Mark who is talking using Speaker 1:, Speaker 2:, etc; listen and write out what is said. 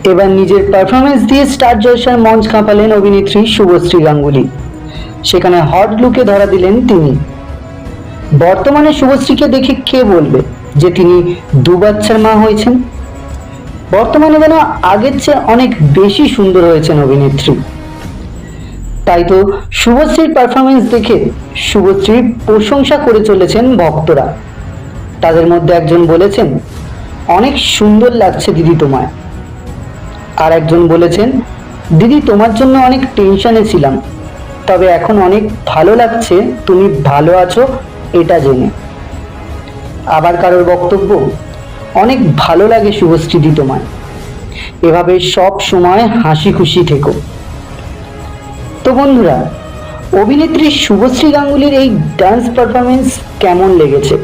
Speaker 1: এবার নিজের পারফরমেন্স দিয়ে স্টার জলসার মঞ্চ কাঁপালেন অভিনেত্রী শুভশ্রী গাঙ্গুলি। সেখানে হট লুকে ধরা দিলেন তিনি। বর্তমানে শুভশ্রীকে দেখে কে বলবে যে তিনি দু বাচ্চার মা হয়েছেন। বর্তমানে যেন আগের চেয়ে অনেক বেশি সুন্দর হয়েছেন অভিনেত্রী। তাই তো শুভশ্রীর পারফরমেন্স দেখে শুভশ্রীর প্রশংসা করে চলেছেন ভক্তরা। তাদের মধ্যে একজন বলেছেন, অনেক সুন্দর লাগছে দিদি তোমায়। আর একজন বলেছেন, দিদি তোমার জন্য অনেক টেনশনে ছিলাম, তবে এখন অনেক ভালো লাগছে তুমি ভালো আছো এটা জেনে। আবার কারোর বক্তব্য, অনেক ভালো লাগে শুভশ্রী দি তোমায়, এভাবে সব সময় হাসি খুশি থেকো। তো বন্ধুরা, অভিনেত্রী শুভশ্রী গাঙ্গুলির এই ডান্স পারফরমেন্স কেমন লেগেছে